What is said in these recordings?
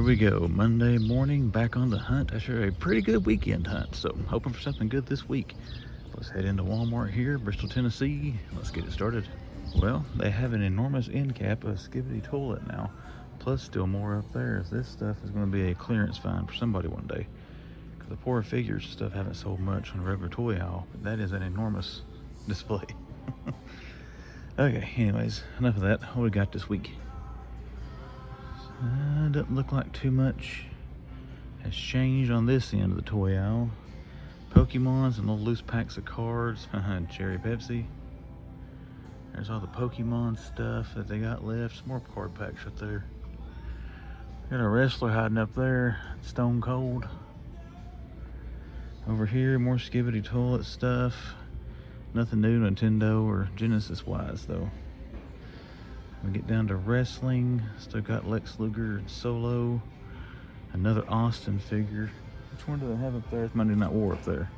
we go, Monday morning, back on the hunt after a pretty good weekend hunt. So hoping for something good this week. Let's head into Walmart here, Bristol, Tennessee. Let's get it started. Well, they have an enormous end cap of skivvy toilet now, plus still more up there. This stuff is going to be a clearance find for somebody one day. Because the poor figures and stuff haven't sold much on a regular toy haul, but that is an enormous display. Okay, anyways, enough of that. What we got this week? Doesn't look like too much has changed on this end of the toy aisle. Pokemons and little loose packs of cards behind Cherry Pepsi. There's all the Pokemon stuff that they got left. Some more card packs right there. Got a wrestler hiding up there, Stone Cold. Over here, more skivvy toilet stuff. Nothing new Nintendo or Genesis wise though. We get down to wrestling. Still got Lex Luger and Solo. Another Austin figure. Which one do they have up there? It's Monday Night War up there.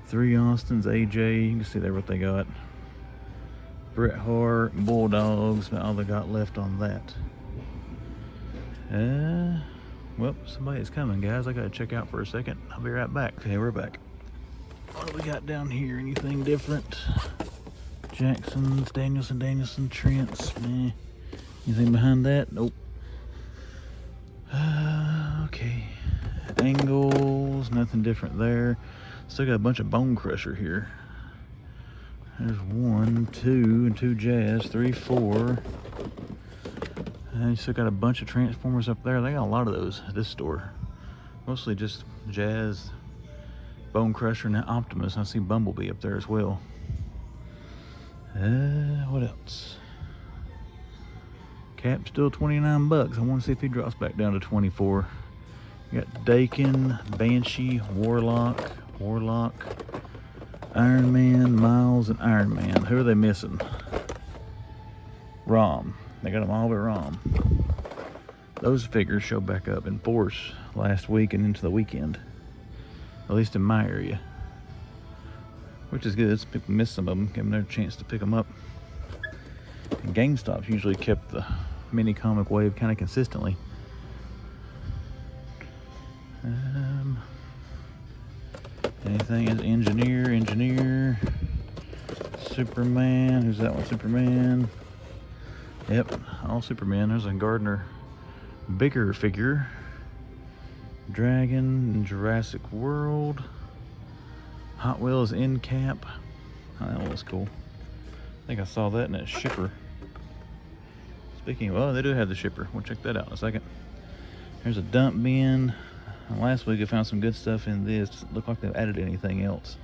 3 Austins, AJ. You can see there what they got. Bret Hart, Bulldogs. About all they got left on that. Well, somebody's coming, guys. I gotta check out for a second. I'll be right back. Okay, we're back. What do we got down here? Anything different? Jacksons, Danielson, Trents, meh. Anything behind that? Nope. Okay. Angles, nothing different there. Still got a bunch of Bone Crusher here. There's 1, 2, and 2 Jazz, 3, 4. And you still got a bunch of Transformers up there. They got a lot of those at this store. Mostly just Jazz, Bone Crusher, and Optimus. I see Bumblebee up there as well. What else? Cap still 29 bucks. I want to see if he drops back down to 24. You got Dakin, Banshee, Warlock, Iron Man, Miles, and Iron Man. Who are they missing? Rom. They got them all but Rom. Those figures showed back up in force last week and into the weekend. At least in my area. Which is good. People miss some of them, give them their chance to pick them up. And GameStop's usually kept the mini comic wave kind of consistently. Anything is Engineer, Superman. Who's that one? Superman. Yep, all Superman. There's a Gardner bigger figure. Dragon and Jurassic World. Hot Wheels end cap. Oh, that one was cool. I think I saw that in that shipper. Speaking of, oh, they do have the shipper. We'll check that out in a second. There's a dump bin. Last week I found some good stuff in this. Doesn't look like they've added anything else.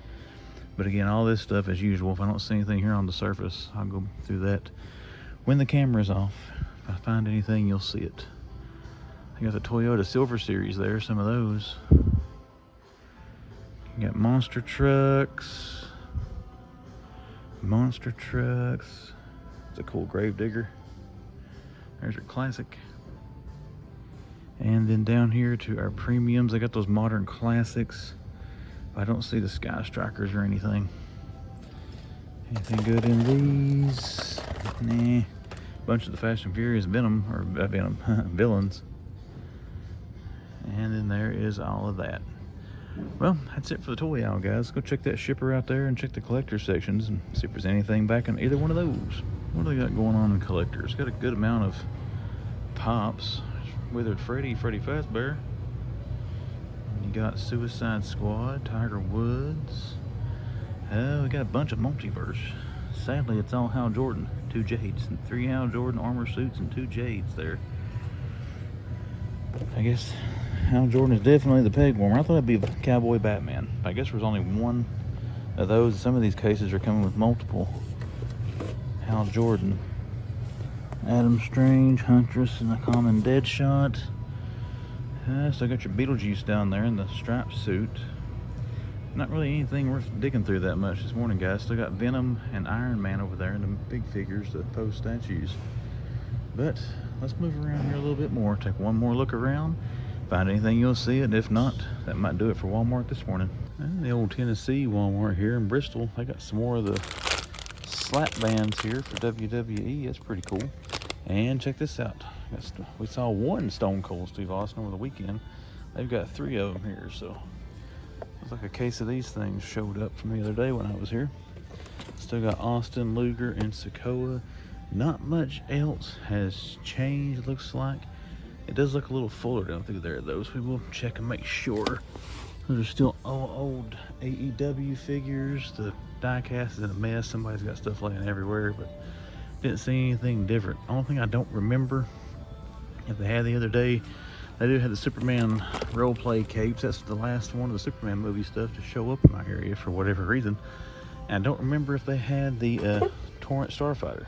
But again, all this stuff as usual. If I don't see anything here on the surface, I'll go through that when the camera's off. If I find anything, you'll see it. I got the Toyota Silver Series there, some of those. You got monster trucks. It's a cool Gravedigger. There's your classic. And then down here to our premiums, I got those modern classics. I don't see the Sky Strikers or anything. Anything good in these? Nah. Bunch of the Fast and Furious villains. And then there is all of that. Well, that's it for the toy aisle, guys. Go check that shipper out there and check the collector sections and see if there's anything back in either one of those. What do they got going on in collectors? Got a good amount of pops. Withered Freddy Fazbear. You got Suicide Squad, Tiger Woods. We got a bunch of multiverse. Sadly, it's all Hal Jordan. 2 Jades and 3 Hal Jordan armor suits and 2 Jades there. I guess Hal Jordan is definitely the peg warmer. I thought it'd be Cowboy Batman. I guess there's only one of those. Some of these cases are coming with multiple. Hal Jordan. Adam Strange, Huntress, and the common Deadshot. So I got your Beetlejuice down there in the striped suit. Not really anything worth digging through that much this morning, guys. Still got Venom and Iron Man over there and the big figures, the Poe statues. But let's move around here a little bit more. Take one more look around. Find anything, you'll see it. If not, that might do it for Walmart this morning. And the old Tennessee Walmart here in Bristol. I got some more of the slap bands here for WWE. That's pretty cool. And check this out. We saw one Stone Cold Steve Austin over the weekend. They've got 3 of them here, so it's like a case of these things showed up from the other day when I was here. Still got Austin, Luger, and Sokoa. Not much else has changed, looks like. It does look a little fuller down through there, though, so we will check and make sure. Those are still old AEW figures. The die-cast is in a mess. Somebody's got stuff laying everywhere, but didn't see anything different. Only thing I don't remember if they had the other day, they do have the Superman role-play capes. That's the last one of the Superman movie stuff to show up in my area for whatever reason. And I don't remember if they had the Torrent Starfighter.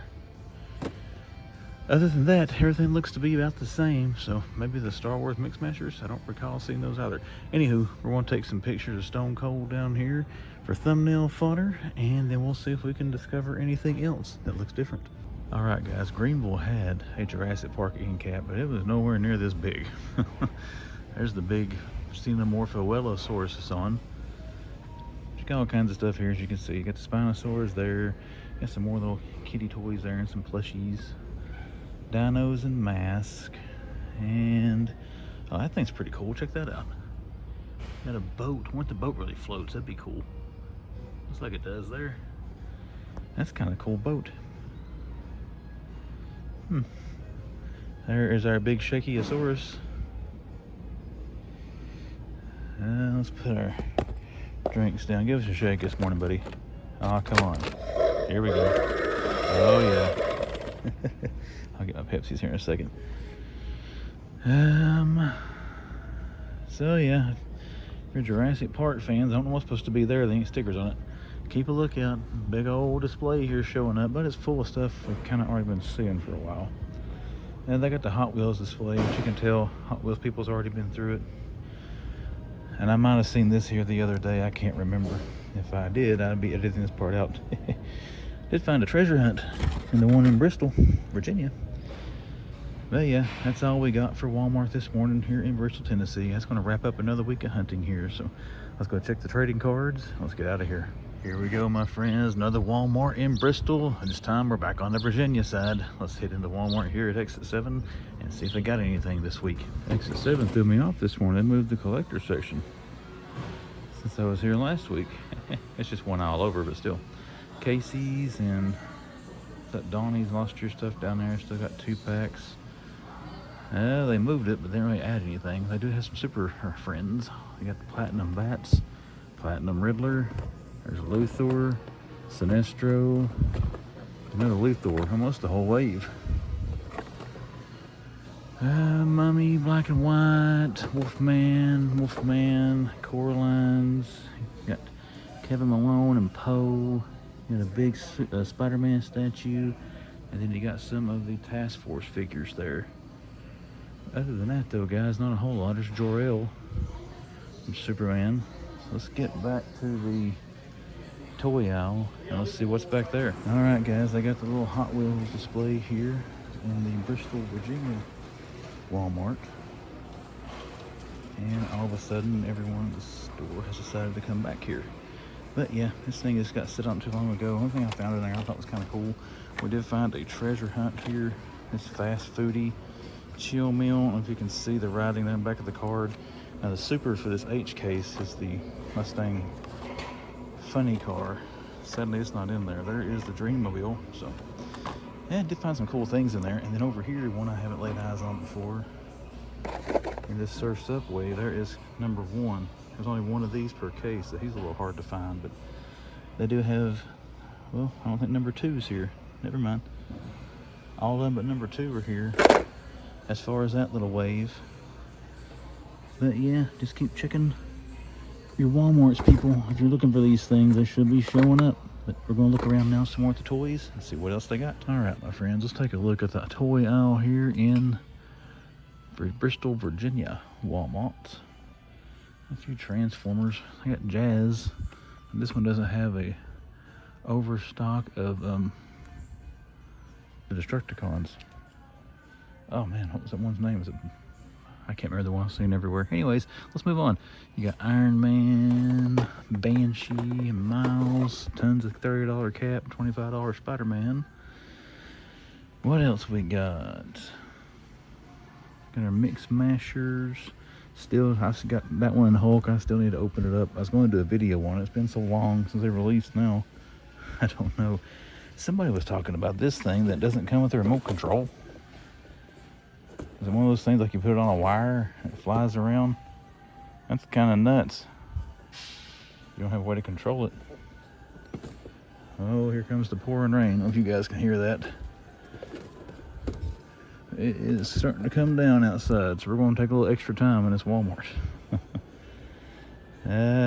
Other than that, everything looks to be about the same, so maybe the Star Wars Mixmasters, I don't recall seeing those either. Anywho, we're going to take some pictures of Stone Cold down here for thumbnail fodder, and then we'll see if we can discover anything else that looks different. Alright guys, Greenville had a Jurassic Park end cap, but it was nowhere near this big. There's the big Xenomorpho on. You got all kinds of stuff here, as you can see. You got the Spinosaurs there, got some more little kitty toys there and some plushies. Dinos and Mask, and oh, that thing's pretty cool. Check that out. Got a boat. I wonder if the boat really floats. That'd be cool. Looks like it does there. That's kind of cool boat. There is our big Shakyosaurus. Let's put our drinks down. Give us a shake this morning, buddy. Oh, come on. Here we go. Oh yeah. I'll get my Pepsis here in a second. So yeah, if you're Jurassic Park fans, I don't know what's supposed to be there. They ain't stickers on it. Keep a lookout. Big old display here showing up, but it's full of stuff we've kind of already been seeing for a while. And they got the Hot Wheels display, which you can tell Hot Wheels people's already been through it. And I might have seen this here the other day. I can't remember. If I did, I'd be editing this part out. Did find a treasure hunt in the one in Bristol, Virginia. But yeah, that's all we got for Walmart this morning here in Bristol, Tennessee. That's going to wrap up another week of hunting here. So let's go check the trading cards. Let's get out of here. Here we go, my friends. Another Walmart in Bristol. This time we're back on the Virginia side. Let's head into Walmart here at Exit 7 and see if they got anything this week. Exit 7 threw me off this morning. They moved the collector section since I was here last week. It's just one aisle over, but still. Casey's and that Donnie's lost your stuff down there. Still got 2 packs. They moved it, but they didn't really add anything. They do have some super friends. They got the Platinum Bats, Platinum Riddler. There's Luthor, Sinestro, another Luthor, almost the whole wave. Mummy, Black and White, Wolfman, Coralines. You got Kevin Malone and Poe. You got a big Spider-Man statue, and then you got some of the Task Force figures there. Other than that, though, guys, not a whole lot. There's Jor-El from Superman. So let's get back to the toyhaul and let's see what's back there. All right, guys, I got the little Hot Wheels display here in the Bristol, Virginia Walmart. And all of a sudden, everyone at the store has decided to come back here. But yeah, this thing just got set up too long ago. One thing I found in there I thought was kind of cool. We did find a treasure hunt here. It's fast foodie chill meal. I don't know if you can see the writing there in the back of the card. Now the super for this H case is the Mustang funny car. Sadly, it's not in there. There is the Dreammobile. So yeah, I did find some cool things in there. And then over here, one I haven't laid eyes on before. In this Surf's Up way, there is number 1. There's only one of these per case, so he's a little hard to find. But they do have, well, I don't think number 2 is here. Never mind. All of them but number 2 are here. As far as that little wave. But yeah, just keep checking your Walmarts, people. If you're looking for these things, they should be showing up. But we're going to look around now some more at the toys and see what else they got. All right, my friends, let's take a look at the toy aisle here in Bristol, Virginia Walmart. A few Transformers. I got Jazz. And this one doesn't have a overstock of the Destructicons. Oh man, what was that one's name? Was it? I can't remember the one I've seen everywhere. Anyways, let's move on. You got Iron Man, Banshee, Miles, tons of $30 Cap, $25 Spider-Man. What else we got? Got our mix mashers. Still, I got that one in Hulk. I still need to open it up. I was going to do a video on it. It's been so long since they released now. I don't know. Somebody was talking about this thing that doesn't come with a remote control. Is it one of those things like you put it on a wire and it flies around? That's kind of nuts. You don't have a way to control it. Oh, here comes the pouring rain. I don't know if you guys can hear that. It is starting to come down outside, so we're going to take a little extra time in this Walmart.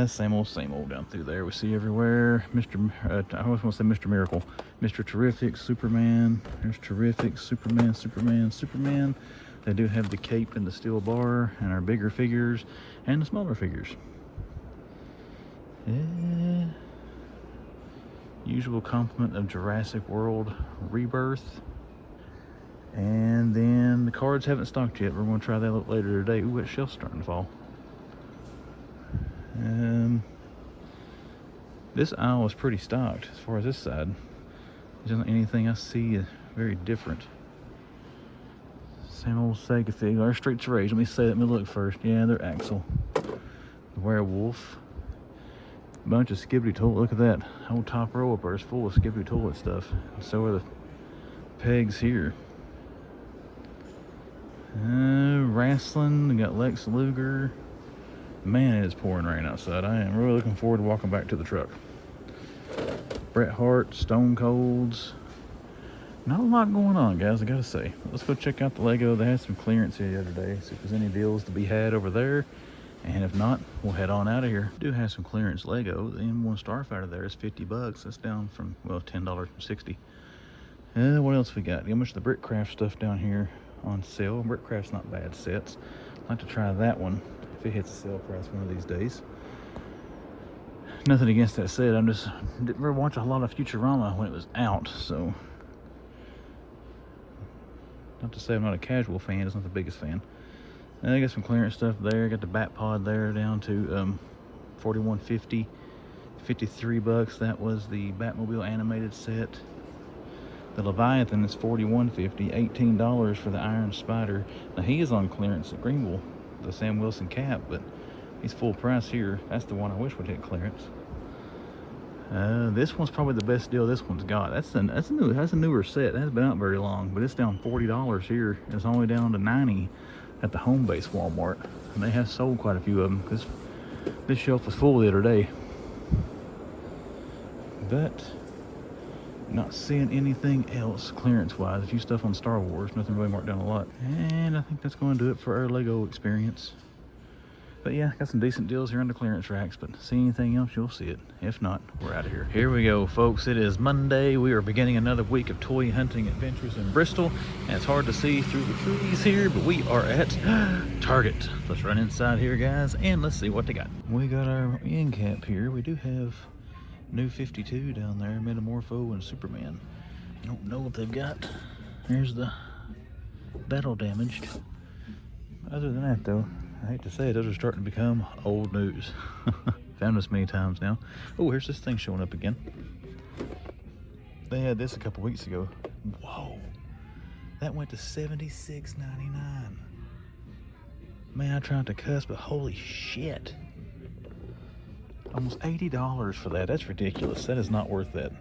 Same old down through there. We see everywhere. I always want to say Mr. Miracle. Mr. Terrific, Superman. There's Terrific, Superman. They do have the cape and the steel bar, and our bigger figures, and the smaller figures. Yeah. Usual complement of Jurassic World Rebirth. And then the cards haven't stocked yet. We're going to try that a little later today. Ooh, that shelf's starting to fall. This aisle is pretty stocked as far as this side. There isn't anything I see very different. Same old Sega fig. Our Streets of Rage. Let me say that. Let me look first. Yeah, they're Axel. The werewolf. Bunch of Skibbity toilet. Look at that. Whole top row up there is full of Skibbity toilet stuff. And so are the pegs here. Wrestling. We got Lex Luger. Man, it is pouring rain outside. I am really looking forward to walking back to the truck. Bret Hart, Stone Colds. Not a lot going on, guys, I gotta say. Let's go check out the Lego. They had some clearance here the other day. See if there's any deals to be had over there. And if not, we'll head on out of here. We do have some clearance Lego. The M1 Starfighter there is 50 bucks. That's down from, well, $10 from 60. What else we got? How much of the Brickcraft stuff down here on sale? Brickcraft's not bad sets. I'd like to try that one if it hits the sale price one of these days. Nothing against that set. Didn't really watch a lot of Futurama when it was out, so. Not to say I'm not a casual fan, it's not the biggest fan. I got some clearance stuff there. Got the Bat Pod there down to $41.50, 53 bucks. That was the Batmobile animated set. The Leviathan is $41.50, $18 for the Iron Spider. Now he is on clearance at Greenville, the Sam Wilson cap, but he's full price here. That's the one I wish would hit clearance. This one's probably the best deal this one's got. That's a newer set. It hasn't been out very long, but it's down $40 here. It's only down to $90 at the home base Walmart, and they have sold quite a few of them because this shelf was full the other day. But not seeing anything else clearance wise. A few stuff on Star Wars, nothing really marked down a lot. And I think that's going to do it for our Lego experience. But yeah, got some decent deals here on the clearance racks, but see anything else, you'll see it. If not, we're out of here. Here we go, folks. It is Monday. We are beginning another week of toy hunting adventures in Bristol. And it's hard to see through the trees here, but we are at Target. Let's run inside here, guys, and let's see what they got. We got our end cap here. We do have new 52 down there, Metamorpho and Superman. I don't know what they've got. Here's the battle damaged. Other than that, though, I hate to say it, those are starting to become old news. Found this many times now. Oh, here's this thing showing up again. They had this a couple weeks ago. Whoa, that went to $76.99. Man, I tried to cuss, but holy shit. Almost $80 for that. That's ridiculous. That is not worth that.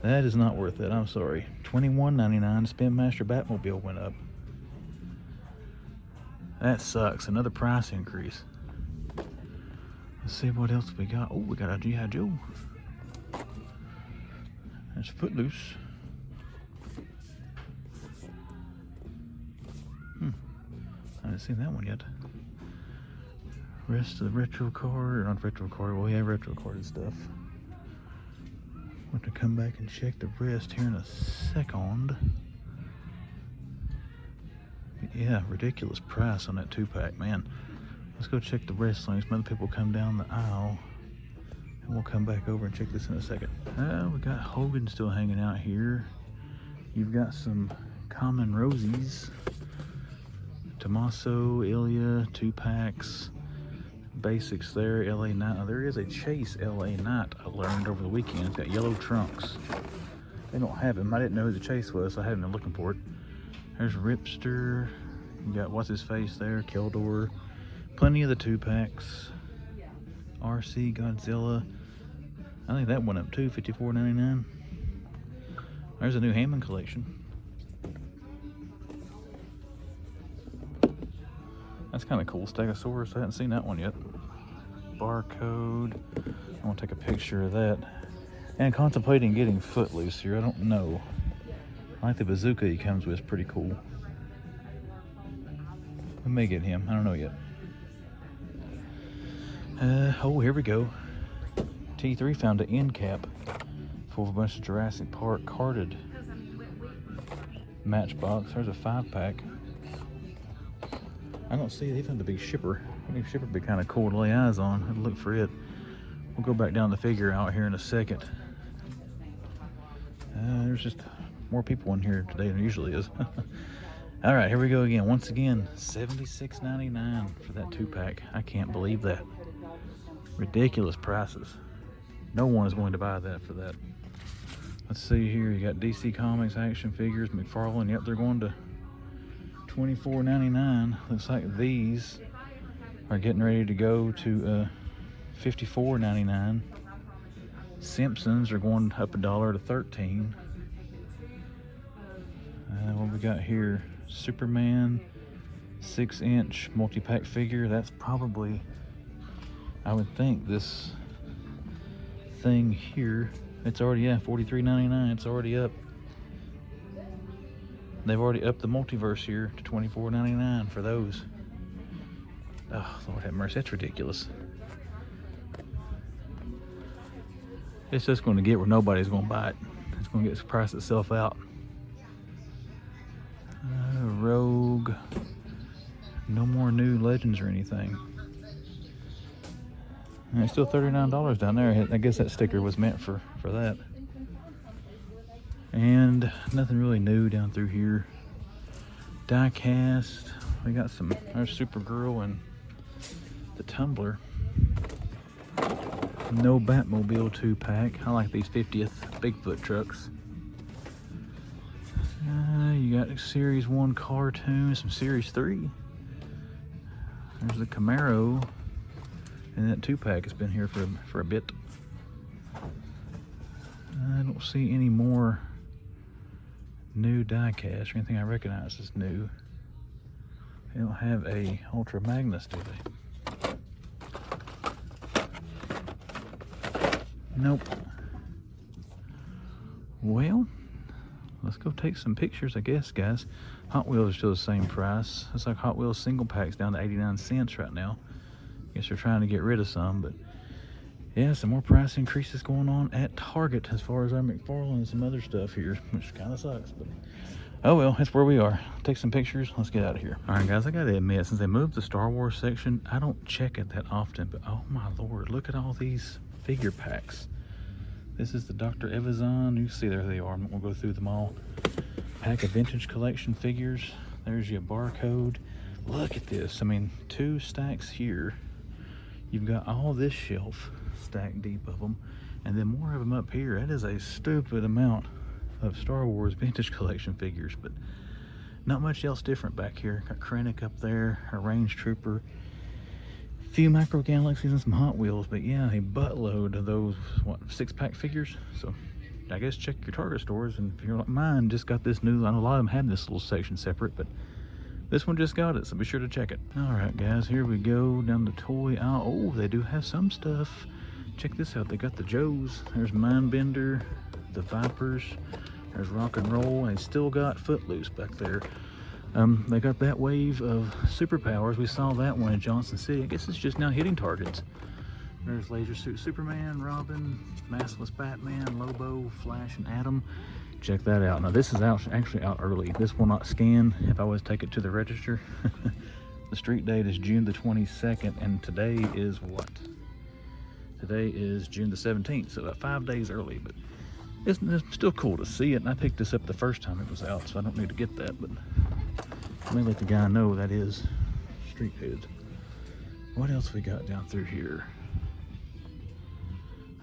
That is not worth it. I'm sorry. $21.99. Spin Master Batmobile went up. That sucks. Another price increase. Let's see what else we got. Oh, we got a GIJoe. There's Footloose. I haven't seen that one yet. Rest of the retro card, or not retro card. Well, yeah, retro carded stuff. Want to come back and check the rest here in a second. Yeah, ridiculous price on that 2-pack, man. Let's go check the wrestling. Some other people come down the aisle, and we'll come back over and check this in a second. We got Hogan still hanging out here. You've got some common Rosies. Tommaso, Ilya, 2-packs. Basics there, LA Knight. Now, there is a Chase LA Knight I learned over the weekend. It's got yellow trunks. They don't have him. I didn't know who the Chase was, so I haven't been looking for it. There's Ripster, You got what's his face there, Keldor. Plenty of the 2-packs. RC Godzilla. I think that went up too, $54.99. There's a new Hammond collection. That's kind of cool. Stegosaurus. I haven't seen that one yet. Barcode. I want to take a picture of that. And contemplating getting Footloose here. I don't know. I like the bazooka he comes with. It's pretty cool. I may get him. I don't know yet. Oh, here we go. T3 found an end cap for a bunch of Jurassic Park carded Matchbox. There's a 5-pack. I don't see, they found the big shipper. I think shipper would be kind of cool to lay eyes on. I'd look for it. We'll go back down the figure out here in a second. There's just more people in here today than there usually is. All right, here we go again. Once again, $76.99 for that 2-pack. I can't believe that. Ridiculous prices. No one is going to buy that for that. Let's see here. You got DC Comics action figures, McFarlane. Yep, they're going to $24.99. Looks like these are getting ready to go to $54.99. Simpsons are going up $1 to $13. What we got here? Superman 6-inch multi-pack figure. That's probably, I would think, this thing here. It's already, yeah, $43.99. It's already up. They've already upped the multiverse here to $24.99 for those. Oh, Lord have mercy, that's ridiculous. It's just going to get where nobody's going to buy it. It's going to get price itself out. Rogue. No more new Legends or anything. And it's still $39 down there. I guess that sticker was meant for that. And nothing really new down through here. Die-cast. We got some, there's Supergirl and the Tumbler. No Batmobile 2-pack. I like these 50th Bigfoot trucks. You got Series 1 cartoon, some Series 3. There's the Camaro. And that 2-pack has been here for a bit. I don't see any more new die-cast or anything I recognize as new. They don't have a Ultra Magnus, do they? Nope. Well, let's go take some pictures, I guess, guys. Hot Wheels are still the same price. It's like Hot Wheels single packs down to 89 cents right now. Guess they're trying to get rid of some, but yeah, some more price increases going on at Target as far as our McFarlane and some other stuff here, which kind of sucks, but oh well, that's where we are. Take some pictures, let's get out of here. All right, guys, I gotta admit, since they moved the Star Wars section, I don't check it that often, but oh my Lord, look at all these figure packs. This is the Dr. Evazan. You see, there they are. I'm not gonna go through them all. Pack of vintage collection figures. There's your barcode. Look at this. I mean, 2 stacks here. You've got all this shelf stacked deep of them, and then more of them up here. That is a stupid amount of Star Wars vintage collection figures, but not much else different back here. Got Krennic up there, a Range Trooper, a few Micro Galaxies and some Hot Wheels, but yeah, a buttload of those, what, 6-pack figures. So I guess check your Target stores, and if you're like mine, just got this new, I know a lot of them have this little section separate, but this one just got it, so be sure to check it. All right, guys, here we go down the toy aisle. Oh, they do have some stuff. Check this out. They got the Joes. There's Mindbender, the Vipers. There's Rock and Roll, and they still got Footloose back there. They got that wave of superpowers. We saw that one in Johnson City. I guess it's just now hitting Targets. There's Laser Suit Superman, Robin, Maskless Batman, Lobo, Flash, and Atom. Check that out. Now this is actually out early. This will not scan if I was to take it to the register. The street date is June the 22nd, and today is what? Today is June the 17th, so about 5 days early, but it's still cool to see it. And I picked this up the first time it was out, so I don't need to get that, but let me let the guy know that is street dated. What else we got down through here?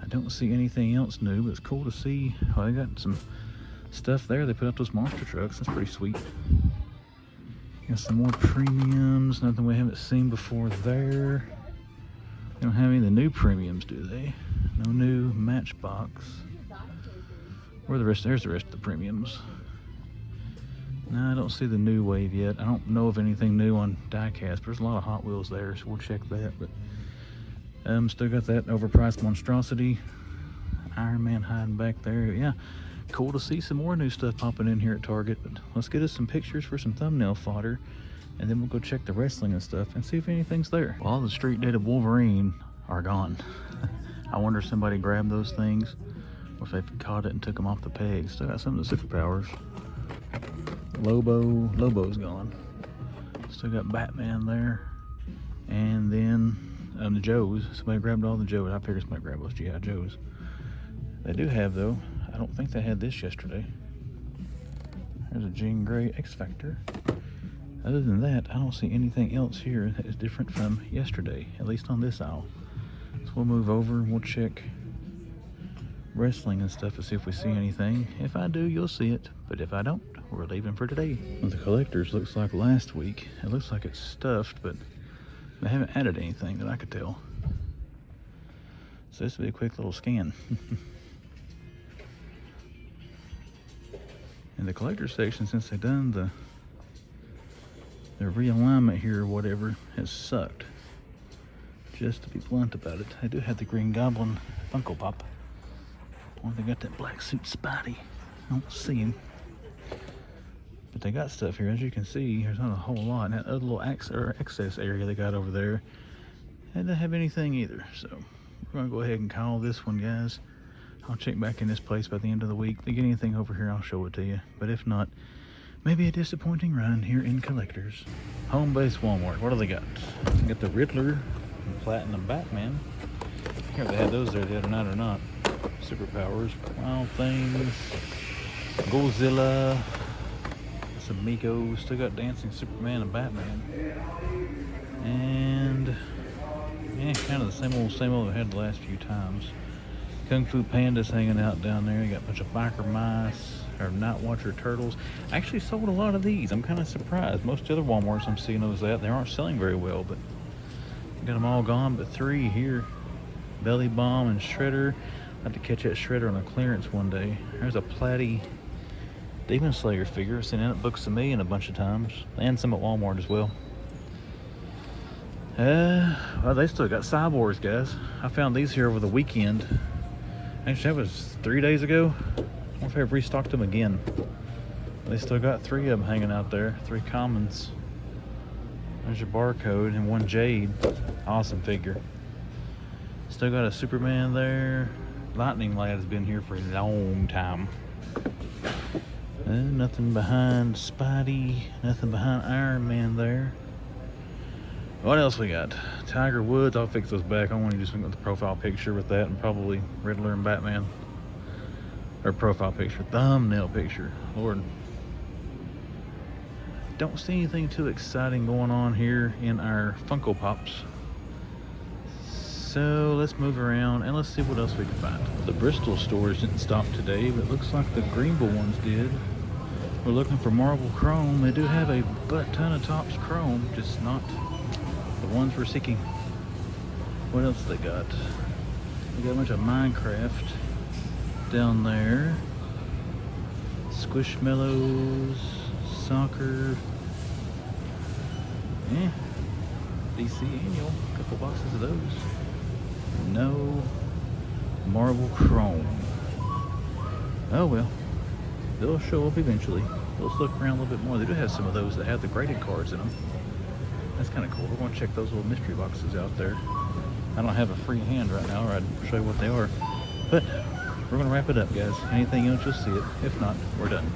I don't see anything else new, but it's cool to see. Oh, they got some stuff there. They put up those monster trucks. That's pretty sweet. Got some more premiums, nothing we haven't seen before there. They don't have any of the new premiums, do they? No new Matchbox. Where the rest? There's the rest of the premiums. No, I don't see the new wave yet. I don't know of anything new on diecast, but there's a lot of Hot Wheels there, so we'll check that. But still got that overpriced monstrosity. Iron Man hiding back there. Yeah, cool to see some more new stuff popping in here at Target. But let's get us some pictures for some thumbnail fodder, and then we'll go check the wrestling and stuff and see if anything's there. Well, all the street dated Wolverine are gone. I wonder if somebody grabbed those things, or if they caught it and took them off the pegs. Still got some of the superpowers. Lobo's gone. Still got Batman there. And then the Joes. Somebody grabbed all the Joes. I figured somebody grabbed those GIJoes. They do have, though, I don't think they had this yesterday. There's a Jean Grey X Factor. Other than that, I don't see anything else here that is different from yesterday, at least on this aisle. So we'll move over and we'll check wrestling and stuff to see if we see anything. If I do, you'll see it. But if I don't, we're leaving for today. Well, the collectors looks like last week. It looks like it's stuffed, but they haven't added anything that I could tell. So this will be a quick little scan. In the collector section, since they've done the realignment here or whatever, has sucked. Just to be blunt about it. I do have the Green Goblin Funko Pop. Or they got that black suit Spidey. I don't see him. But they got stuff here. As you can see, there's not a whole lot. And that other little excess area they got over there, they didn't have anything either. So we're gonna go ahead and call this one, guys. I'll check back in this place by the end of the week. If they get anything over here, I'll show it to you. But if not, maybe a disappointing run here in collectors. Home base Walmart. What do they got? They got the Riddler and Platinum Batman. I can't remember if they had those there the other night or not. Superpowers, Wild Things, Godzilla, some Miko. Still got Dancing Superman and Batman. And yeah, kind of the same old they had the last few times. Kung Fu Panda's hanging out down there. You got a bunch of biker mice or Night Watcher turtles. I actually sold a lot of these. I'm kind of surprised. Most of the other Walmarts I'm seeing those at, they aren't selling very well, but got them all gone. But 3 here: Belly Bomb and Shredder. I had to catch that Shredder on a clearance one day. There's a Platy Demon Slayer figure. I've seen it at Books of Me a bunch of times, and some at Walmart as well. Well, they still got Cyborgs, guys. I found these here over the weekend. Actually, that was 3 days ago. I wonder if they've restocked them again. They still got 3 of them hanging out there. 3 commons. There's your barcode and 1 Jade. Awesome figure. Still got a Superman there. Lightning Lad has been here for a long time. Nothing behind Spidey. Nothing behind Iron Man there. What else we got? Tiger Woods. I'll fix those back. I want to just look at the profile picture with that, and probably Riddler and Batman. Or profile picture, thumbnail picture. Lord. Don't see anything too exciting going on here in our Funko Pops. So let's move around and let's see what else we can find. The Bristol stores didn't stop today, but it looks like the Greenville ones did. We're looking for Marvel Chrome. They do have a butt ton of Topps Chrome, just not the ones we're seeking. What else they got? We got a bunch of Minecraft down there. Squishmallows, soccer. Yeah. DC Annual. A couple boxes of those. No Marvel Chrome. Oh well. They'll show up eventually. Let's look around a little bit more. They do have some of those that have the graded cards in them. That's kind of cool. We're going to check those little mystery boxes out there. I don't have a free hand right now, or I'd show you what they are. But we're going to wrap it up, guys. Anything else, you'll see it. If not, we're done.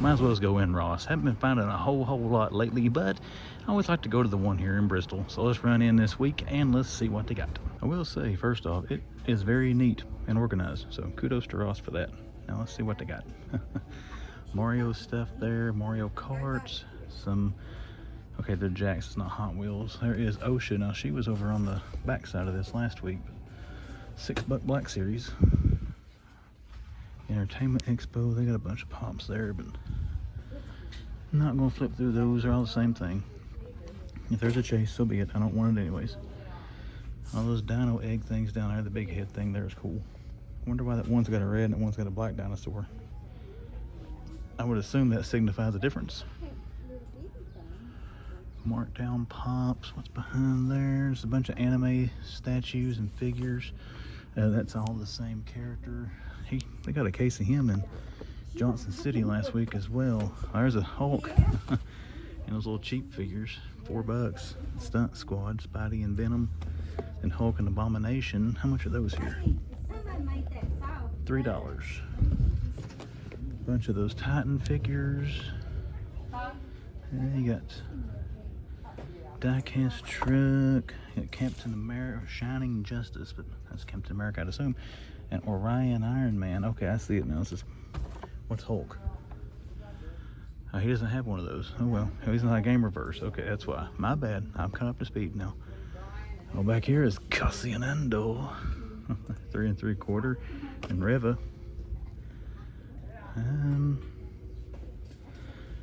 Might as well just go in Ross. Haven't been finding a whole lot lately, but I always like to go to the one here in Bristol. So let's run in this week and let's see what they got. I will say, first off, it is very neat and organized. So kudos to Ross for that. Now let's see what they got. Mario stuff there, Mario carts, some, okay, they're Jacks, it's not Hot Wheels. There is OSHA. Now she was over on the back side of this last week. $6 Black Series. Entertainment Expo, they got a bunch of pops there, but I'm not going to flip through those. They're all the same thing. If there's a chase, so be it. I don't want it anyways. All those dino egg things down there, the big head thing there is cool. I wonder why that one's got a red and that one's got a black dinosaur. I would assume that signifies a difference. Markdown pops. What's behind there? There's a bunch of anime statues and figures. That's all the same character. They got a case of him in Johnson City last week as well. There's a Hulk and those little cheap figures. $4. Stunt Squad, Spidey and Venom, and Hulk and Abomination. How much are those here? $3. Bunch of those Titan figures. And then you got diecast truck. You got Captain America, Shining Justice, but that's Captain America, I'd assume. And Orion Iron Man. Okay, I see it now. This is, what's Hulk? Oh, he doesn't have one of those. Oh well, he's not a game reverse. Okay, that's why. My bad. I'm caught up to speed now. Oh, back here is Cassianando. 3 3/4. And Reva.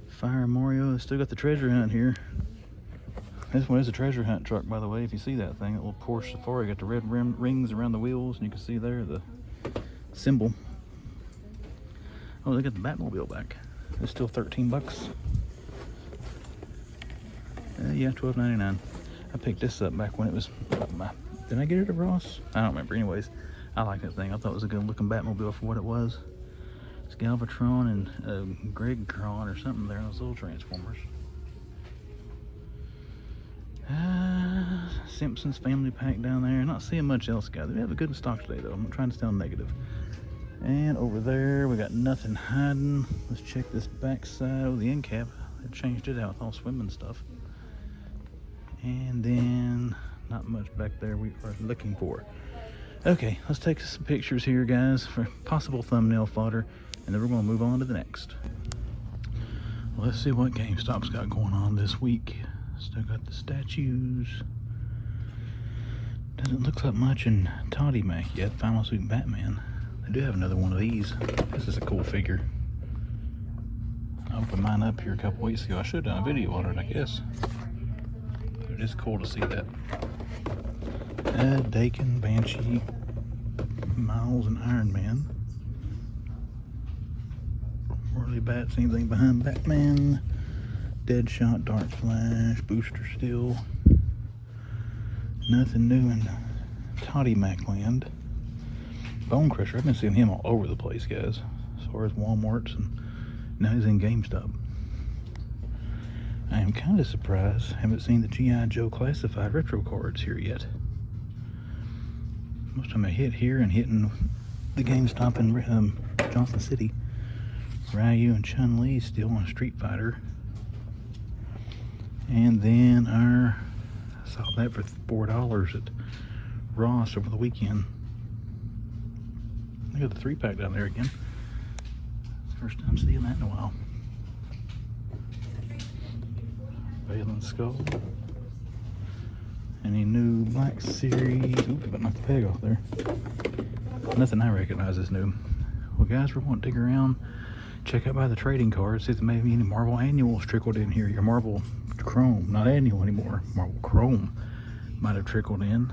Fire Mario. Still got the treasure hunt here. This one is a treasure hunt truck, by the way. If you see that thing, that little Porsche Safari, got the red rings around the wheels, and you can see there the symbol. Oh, they got the Batmobile back. It's still $13. Yeah, $12.99. I picked this up back when it was. Did I get it at Ross? I don't remember. Anyways, I like that thing. I thought it was a good looking Batmobile for what it was. It's Galvatron and Greg Cron or something there. Those little Transformers. Simpsons Family Pack down there. Not seeing much else, guys. They have a good stock today, though. I'm not trying to sound negative. And over there, we got nothing hiding. Let's check this back side of the end cap. They changed it out with all swimming stuff. And then, not much back there we are looking for. Okay, let's take some pictures here, guys, for possible thumbnail fodder. And then we're going to move on to the next. Well, let's see what GameStop's got going on this week. Still got the statues. Doesn't look like much in Toddy Mac yet. Final Suit Batman. I do have another one of these. This is a cool figure. I opened mine up here a couple weeks ago. I should have done a video on it, I guess. It is cool to see that. Dakin, Banshee, Miles, and Iron Man. Whirly Bat, same thing behind Batman. Deadshot, Dark Flash, Booster Steel. Nothing new in Toddy Mac land. Bone Crusher, I've been seeing him all over the place, guys. As far as Walmart's, and now he's in GameStop. I am kind of surprised I haven't seen the GIJoe classified retro cards here yet. Most time I hit here and hitting the GameStop in Johnson City. Ryu and Chun-Li still on Street Fighter. And then I saw that for $4 at Ross over the weekend. Look at the 3-pack down there again. First time seeing that in a while. Valen Skull. Any new Black Series? Oop, I knocked the peg off there. Nothing I recognize is new. Well, guys, we're going to dig around, check out by the trading cards, see if there may be any Marvel annuals trickled in here. Your Marvel Chrome, not annual anymore. Marvel Chrome might have trickled in,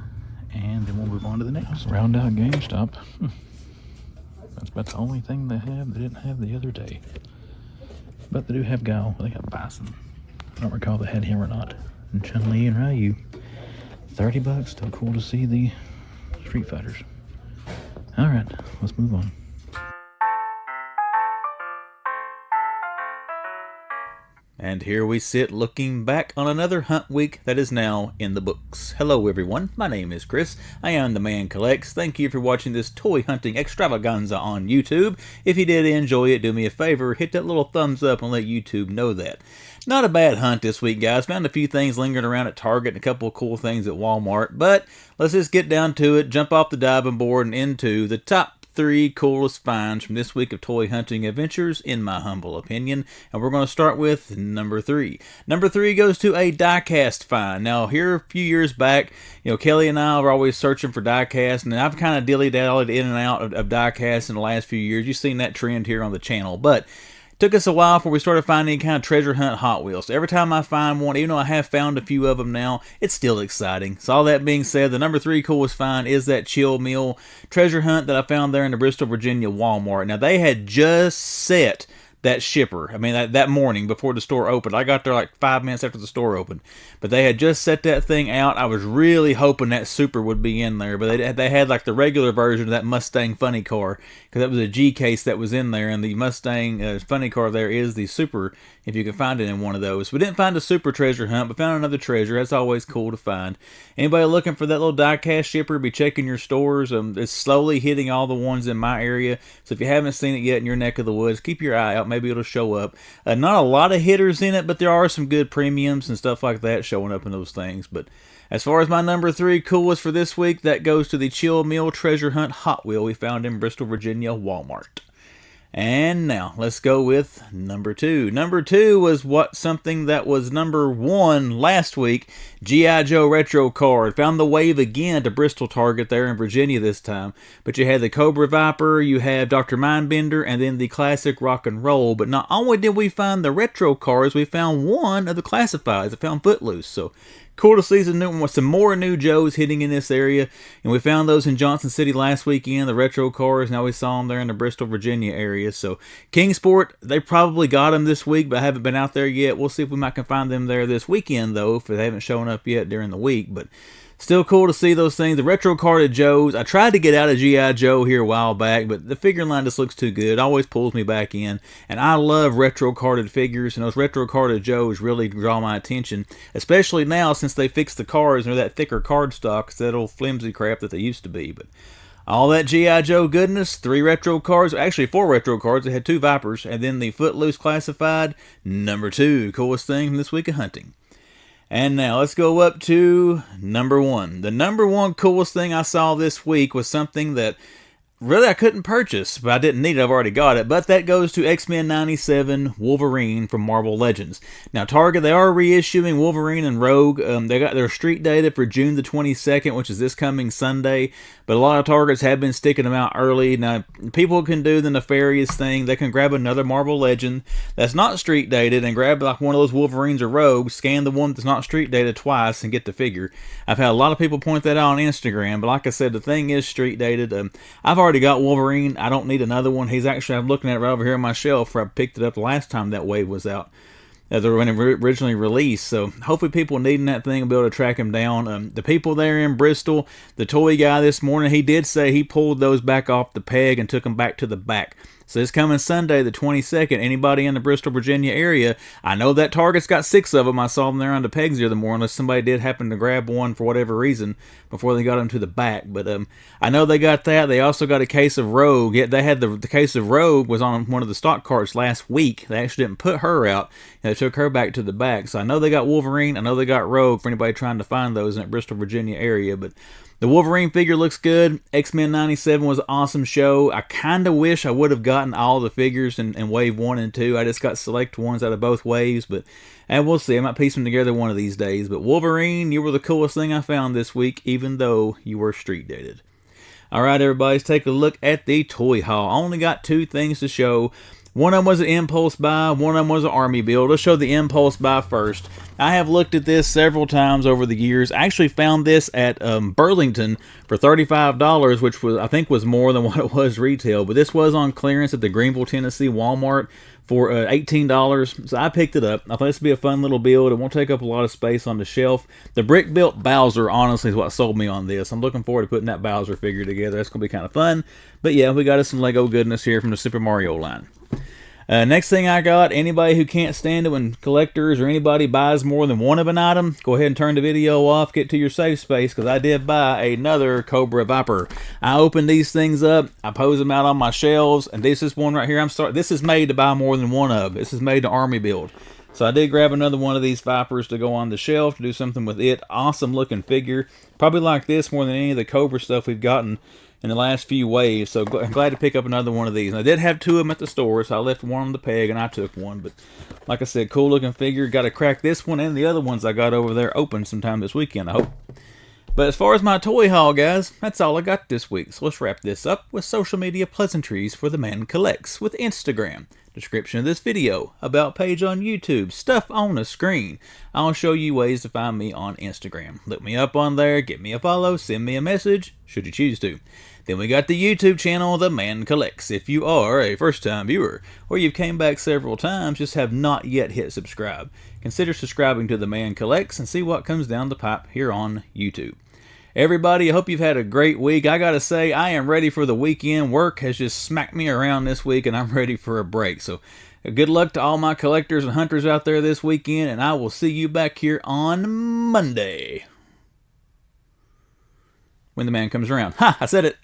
and then we'll move on to the next. Round out GameStop. That's about the only thing they have they didn't have the other day. But they do have Guile. They got Bison. I don't recall if they had him or not. And Chun-Li and Ryu. $30. Still cool to see the Street Fighters. Alright, let's move on. And here we sit looking back on another hunt week that is now in the books. Hello everyone, my name is Chris. I am the Man Collects. Thank you for watching this toy hunting extravaganza on YouTube. If you did enjoy it, do me a favor, hit that little thumbs up and let YouTube know that. Not a bad hunt this week, guys. Found a few things lingering around at Target and a couple of cool things at Walmart. But let's just get down to it, jump off the diving board and into the top 3 coolest finds from this week of toy hunting adventures, in my humble opinion. And we're going to start with number 3. Number 3 goes to a die-cast find. Now, here a few years back, Kelly and I were always searching for die-cast, and I've kind of dilly-dallied in and out of die-cast in the last few years. You've seen that trend here on the channel. But Took us a while before we started finding any kind of treasure hunt Hot Wheels. So every time I find one, even though I have found a few of them now, it's still exciting. So all that being said, the number 3 coolest find is that chill meal treasure hunt that I found there in the Bristol, Virginia Walmart. Now they had just set that shipper. I mean, that morning before the store opened. I got there like 5 minutes after the store opened. But they had just set that thing out. I was really hoping that Super would be in there. But they had like the regular version of that Mustang funny car. Because that was a G case that was in there. And the Mustang funny car there is the Super, if you can find it in one of those. We didn't find a Super treasure hunt, but found another treasure. That's always cool to find. Anybody looking for that little die-cast shipper, be checking your stores. It's slowly hitting all the ones in my area. So if you haven't seen it yet in your neck of the woods, keep your eye out. Maybe it'll show up. Not a lot of hitters in it, but there are some good premiums and stuff like that showing up in those things. But as far as my number 3 coolest for this week, that goes to the Chill Meal Treasure Hunt Hot Wheel we found in Bristol, Virginia Walmart. And now let's go with number 2. Number 2 was something that was number 1 last week. GIJoe retro card. Found the wave again to Bristol Target there in Virginia this time. But you had the Cobra Viper, you have Dr. Mindbender, and then the classic rock and roll. But not only did we find the retro cards, we found one of the classifieds. I found Footloose. So cool to see some more new Joes hitting in this area. And we found those in Johnson City last weekend, the retro cars. Now we saw them there in the Bristol, Virginia area. So Kingsport, they probably got them this week, but I haven't been out there yet. We'll see if we might can find them there this weekend, though, if they haven't shown up yet during the week. But still cool to see those things. The retro carded Joes. I tried to get out of GIJoe here a while back, but the figure line just looks too good. It always pulls me back in. And I love retro carded figures, and those retro carded Joes really draw my attention, especially now since they fixed the cars and they're that thicker card stock instead of that old flimsy crap that they used to be. But all that GIJoe goodness, 3 retro cards, actually 4 retro cards. They had 2 Vipers, and then the Footloose classified, number 2 coolest thing from this week of hunting. And now let's go up to number 1. The number 1 coolest thing I saw this week was something that really I couldn't purchase, but I didn't need it. I've already got it. But that goes to X-Men 97 Wolverine from Marvel Legends. Now Target, they are reissuing Wolverine and Rogue. They got their street data for June the 22nd, which is this coming Sunday. But a lot of Targets have been sticking them out early. Now, people can do the nefarious thing. They can grab another Marvel Legend that's not street dated and grab like one of those Wolverines or Rogues, scan the one that's not street dated twice and get the figure. I've had a lot of people point that out on Instagram, but like I said, the thing is street dated. I've already got Wolverine. I don't need another one. I'm looking at it right over here on my shelf where I picked it up the last time that wave was out. When it originally released. So hopefully people needing that thing will be able to track him down. The people there in Bristol, the toy guy this morning, he did say he pulled those back off the peg and took them back to the back. So this coming Sunday, the 22nd, anybody in the Bristol, Virginia area, I know that Target's got 6 of them. I saw them there on the pegs the other morning, unless somebody did happen to grab one for whatever reason before they got them to the back. But I know they got that. They also got a case of Rogue. They had the case of Rogue was on one of the stock carts last week. They actually didn't put her out. They took her back to the back. So I know they got Wolverine. I know they got Rogue for anybody trying to find those in that Bristol, Virginia area. But the Wolverine figure looks good. X-Men 97 was an awesome show. I kind of wish I would have gotten all the figures in wave 1 and 2. I just got select ones out of both waves, and we'll see. I might piece them together one of these days. But Wolverine, you were the coolest thing I found this week, even though you were street dated. All right, everybody, let's take a look at the toy haul. I only got 2 things to show. One of them was an impulse buy, one of them was an army build. Let's show the impulse buy first. I have looked at this several times over the years. I actually found this at Burlington for $35, which I think was more than what it was retail. But this was on clearance at the Greenville, Tennessee Walmart for $18. So I picked it up. I thought this would be a fun little build. It won't take up a lot of space on the shelf. The brick-built Bowser, honestly, is what sold me on this. I'm looking forward to putting that Bowser figure together. That's going to be kind of fun. But yeah, we got us some Lego goodness here from the Super Mario line. Next thing I got, anybody who can't stand it when collectors or anybody buys more than one of an item, go ahead and turn the video off, get to your safe space, because I did buy another Cobra Viper. I opened these things up, I pose them out on my shelves, and this is one right here. This is made to buy more than one of. This is made to army build. So I did grab another one of these Vipers to go on the shelf to do something with it. Awesome looking figure. Probably like this more than any of the Cobra stuff we've gotten in the last few waves, so I'm glad to pick up another one of these. And I did have 2 of them at the store, so I left one on the peg and I took one. But like I said, cool looking figure. Got to crack this one and the other ones I got over there open sometime this weekend, I hope. But as far as my toy haul, guys, that's all I got this week. So let's wrap this up with social media pleasantries for the man collects with Instagram. Description of this video, about page on YouTube, stuff on the screen. I'll show you ways to find me on Instagram. Look me up on there, give me a follow, send me a message, should you choose to. Then we got the YouTube channel, The Man Collects. If you are a first-time viewer, or you've came back several times, just have not yet hit subscribe, consider subscribing to The Man Collects and see what comes down the pipe here on YouTube. Everybody, I hope you've had a great week. I gotta say, I am ready for the weekend. Work has just smacked me around this week, and I'm ready for a break. So, good luck to all my collectors and hunters out there this weekend, and I will see you back here on Monday when the man comes around. Ha! I said it.